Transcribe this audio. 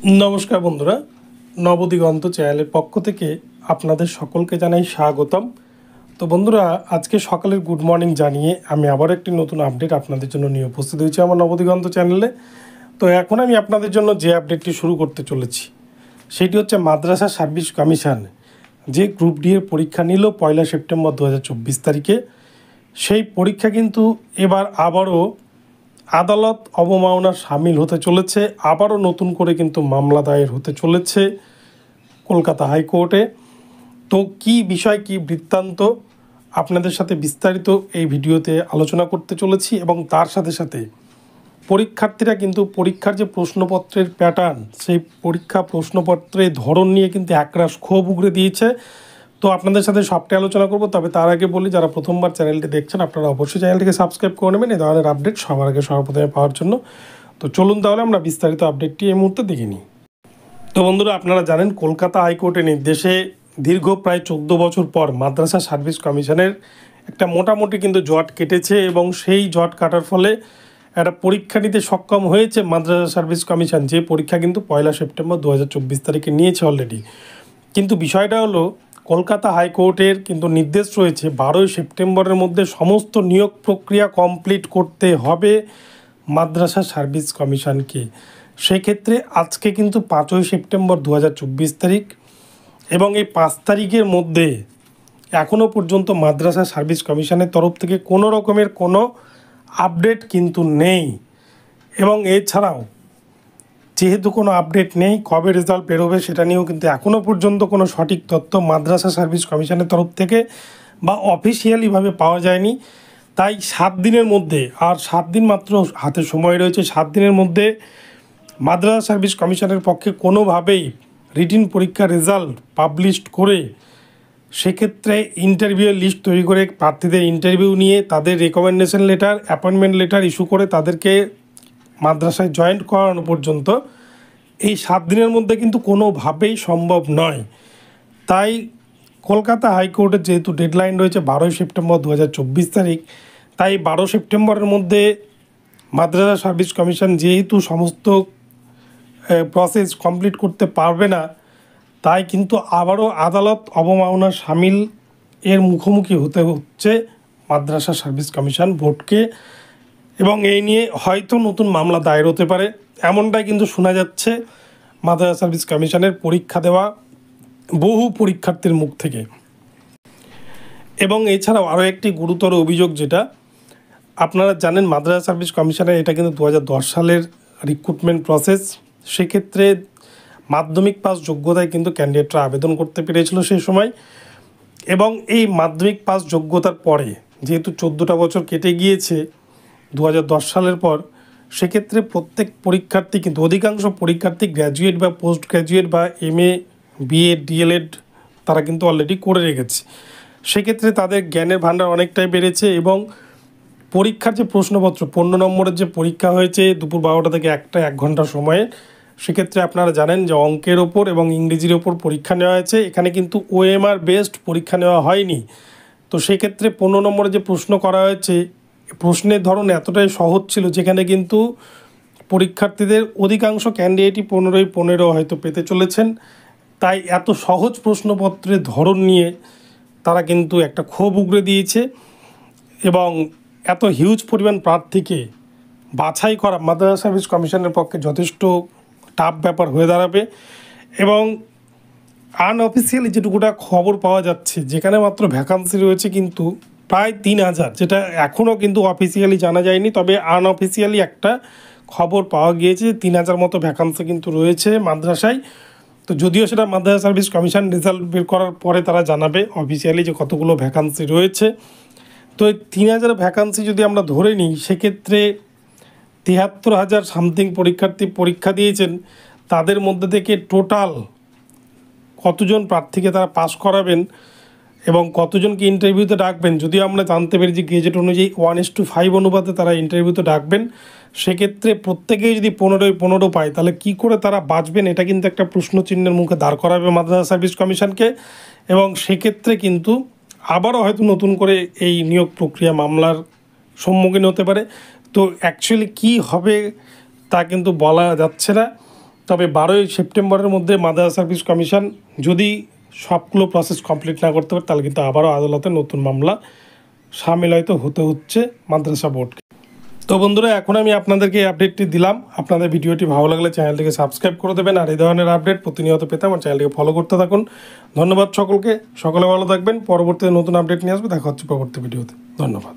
নমস্কার বন্ধুরা, নবদিগন্ত চ্যানেলের পক্ষ থেকে আপনাদের সকলকে জানাই স্বাগতম। তো বন্ধুরা, আজকে সকালের গুড মর্নিং জানিয়ে আমি আবার একটি নতুন আপডেট আপনাদের জন্য নিয়ে উপস্থিত হয়েছি আমার নবদিগন্ত চ্যানেলে। তো এখন আমি আপনাদের জন্য যে আপডেটটি শুরু করতে চলেছি সেটি হচ্ছে মাদ্রাসা সার্ভিস কমিশন যে গ্রুপ ডি এর পরীক্ষা নিল 1 সেপ্টেম্বর 2024 তারিখে। সেই পরীক্ষা কিন্তু এবার আবারও আদালত অবমাননার সামিল হতে চলেছে। আবারও নতুন করে কিন্তু মামলা দায়ের হতে চলেছে কলকাতা হাইকোর্টে। তো কি বিষয়, কি বৃত্তান্ত আপনাদের সাথে বিস্তারিত এই ভিডিওতে আলোচনা করতে চলেছি, এবং তার সাথে সাথে পরীক্ষার্থীরা কিন্তু পরীক্ষার যে প্রশ্নপত্রের প্যাটার্ন, সেই পরীক্ষা প্রশ্নপত্রের ধরন নিয়ে কিন্তু একরাশ ক্ষোভ উগরে দিয়েছে। তো আপনাদের সাথে সবটাই আলোচনা করব। তবে তার আগে বলি, যারা প্রথমবার চ্যানেলটি দেখছেন আপনারা অবশ্যই চ্যানেলটিকে সাবস্ক্রাইব করে নেবেন এই ধরনের আপডেট সবার আগে সর্বপ্রথমে পাওয়ার জন্য। তো চলুন তাহলে আমরা বিস্তারিত আপডেটটি এই মুহূর্তে দেখে নিই। তো বন্ধুরা, আপনারা জানেন কলকাতা হাইকোর্টের নির্দেশে দীর্ঘ প্রায় 14 বছর পর মাদ্রাসা সার্ভিস কমিশনের একটা মোটামুটি কিন্তু জট কেটেছে, এবং সেই জট কাটার ফলে একটা পরীক্ষা নিতে সক্ষম হয়েছে মাদ্রাসা সার্ভিস কমিশন, যে পরীক্ষা কিন্তু 1 সেপ্টেম্বর 2024 তারিখে নিয়েছে অলরেডি। কিন্তু বিষয়টা হলো, কলকাতা হাইকোর্টের কিন্তু নির্দেশ রয়েছে 12 সেপ্টেম্বরের মধ্যে সমস্ত নিয়োগ প্রক্রিয়া কমপ্লিট করতে হবে মাদ্রাসা সার্ভিস কমিশনকে। সেক্ষেত্রে আজকে কিন্তু 5 সেপ্টেম্বর 2024 তারিখ, এবং এই 5 তারিখের মধ্যে এখনও পর্যন্ত মাদ্রাসা সার্ভিস কমিশনের তরফ থেকে কোনো রকমের কোনো আপডেট কিন্তু নেই। এবং এছাড়াও যেহেতু কোনো আপডেট নেই, কবে রেজাল্ট বেরোবে সেটা নিয়েও কিন্তু এখনও পর্যন্ত কোনো সঠিক তথ্য মাদ্রাসা সার্ভিস কমিশনের তরফ থেকে বা অফিসিয়ালিভাবে পাওয়া যায়নি। তাই 7 দিনের মধ্যে, আর 7 দিন মাত্র হাতে সময় রয়েছে, 7 দিনের মধ্যে মাদ্রাসা সার্ভিস কমিশনের পক্ষে কোনোভাবেই রিটিন পরীক্ষার রেজাল্ট পাবলিশ করে সেক্ষেত্রে ইন্টারভিউয়ের লিস্ট তৈরি করে প্রার্থীদের ইন্টারভিউ নিয়ে তাদের recommendation letter, appointment letter issue করে তাদেরকে মাদ্রাসায় জয়েন্ট করানো পর্যন্ত এই 7 দিনের মধ্যে কিন্তু কোনোভাবেই সম্ভব নয়। তাই কলকাতা হাইকোর্টের যেহেতু ডেডলাইন রয়েছে 12 সেপ্টেম্বর 2024 তারিখ, তাই 12 সেপ্টেম্বরের মধ্যে মাদ্রাসা সার্ভিস কমিশন যেহেতু সমস্ত প্রসেস কমপ্লিট করতে পারবে না, তাই কিন্তু আবারও আদালত অবমাননার সামিল এর মুখোমুখি হতে হচ্ছে মাদ্রাসা সার্ভিস কমিশন বোর্ডকে, এবং এই নিয়ে হয়তো নতুন মামলা দায়ের হতে পারে, এমনটাই কিন্তু শোনা যাচ্ছে মাদ্রাসা সার্ভিস কমিশনের পরীক্ষা দেওয়া বহু পরীক্ষার্থীর মুখ থেকে। এবং এছাড়াও আরও একটি গুরুতর অভিযোগ, যেটা আপনারা জানেন মাদ্রাসা সার্ভিস কমিশনের এটা কিন্তু 2010 সালের রিক্রুটমেন্ট প্রসেস। সেক্ষেত্রে মাধ্যমিক পাস যোগ্যতায় কিন্তু ক্যান্ডিডেটরা আবেদন করতে পেরেছিল সেই সময়, এবং এই মাধ্যমিক পাস যোগ্যতার পরে যেহেতু 14টা বছর কেটে গিয়েছে 2010 সালের পর, সেক্ষেত্রে প্রত্যেক পরীক্ষার্থী কিন্তু অধিকাংশ পরীক্ষার্থী গ্র্যাজুয়েট বা পোস্ট গ্র্যাজুয়েট বা MA BEd DLEd তারা কিন্তু অলরেডি করে রেখেছে। সেক্ষেত্রে তাদের জ্ঞানের ভাণ্ডার অনেকটাই বেড়েছে, এবং পরীক্ষার যে প্রশ্নপত্র 15 নম্বরের যে পরীক্ষা হয়েছে দুপুর 12টা থেকে 1 ঘন্টা সময়ে, সেক্ষেত্রে আপনারা জানেন যে অঙ্কের ওপর এবং ইংরেজির ওপর পরীক্ষা নেওয়া হয়েছে। এখানে কিন্তু OMR বেসড পরীক্ষা নেওয়া হয়নি। তো সেক্ষেত্রে 15 নম্বরে যে প্রশ্ন করা হয়েছে, প্রশ্নের ধরন এতটাই সহজ ছিল যেখানে কিন্তু পরীক্ষার্থীদের অধিকাংশ ক্যান্ডিডেটই 15 হয়তো পেতে চলেছেন। তাই এত সহজ প্রশ্নপত্রের ধরন নিয়ে তারা কিন্তু একটা ক্ষোভ উগরে দিয়েছে, এবং এত হিউজ পরিমাণ প্রার্থীকে বাছাই করা মাদ্রাসা সার্ভিস কমিশনের পক্ষে যথেষ্ট টাফ ব্যাপার হয়ে দাঁড়াবে। এবং আনঅফিসিয়ালি যেটুকুটা খবর পাওয়া যাচ্ছে, যেখানে মাত্র ভ্যাকান্সি রয়েছে কিন্তু প্রায় 3000, যেটা এখনও কিন্তু অফিসিয়ালি জানা যায়নি, তবে আনঅফিসিয়ালি একটা খবর পাওয়া গিয়েছে 3000 মতো ভ্যাকান্সি কিন্তু রয়েছে মাদ্রাসায়। তো যদিও সেটা মাদ্রাসা সার্ভিস কমিশন রেজাল্ট বের করার পরে তারা জানাবে অফিসিয়ালি যে কতগুলো ভ্যাকান্সি রয়েছে। তো এই 3000 ভ্যাকান্সি যদি আমরা ধরে নিই, সেক্ষেত্রে 73,000 সামথিং পরীক্ষার্থী পরীক্ষা দিয়েছেন। তাদের মধ্যে থেকে টোটাল কতজন প্রার্থীকে তারা পাস করাবেন এবং কতজনকে ইন্টারভিউতে ডাকবেন, যদিও আমরা জানতে পেরেছি যে গেজেট অনুযায়ী 1:5 অনুপাতে তারা ইন্টারভিউতে ডাকবেন। সেক্ষেত্রে প্রত্যেকেই যদি 15 পায়, তাহলে কি করে তারা বাঁচবেন, এটা কিন্তু একটা প্রশ্নচিহ্নের মুখে দাঁড় করাবে মাদ্রাসা সার্ভিস কমিশনকে। এবং সেক্ষেত্রে কিন্তু আবারও হয়তো নতুন করে এই নিয়োগ প্রক্রিয়া মামলার সম্মুখীন হতে পারে। তো অ্যাকচুয়ালি কী হবে তা কিন্তু বলা যাচ্ছে না। তবে 12ই সেপ্টেম্বরের মধ্যে মাদ্রাসা সার্ভিস কমিশন যদি সবগুলো প্রসেস কমপ্লিট না করতে পারে তাহলে কিন্তু আবারও আদালতে নতুন মামলা সামিল হয়তো হতে হচ্ছে মাদ্রাসা বোর্ডকে। তো বন্ধুরা, এখন আমি আপনাদেরকে এই আপডেটটি দিলাম। আপনাদের ভিডিওটি ভালো লাগলে চ্যানেলটিকে সাবস্ক্রাইব করে দেবেন, আর এই ধরনের আপডেট প্রতিনিয়ত পেতে আমার চ্যানেলটিকে ফলো করতে থাকুন। ধন্যবাদ সকলকে, সকলে ভালো থাকবেন। পরবর্তীতে নতুন আপডেট নিয়ে আসবে, দেখা হচ্ছে পরবর্তী ভিডিওতে। ধন্যবাদ।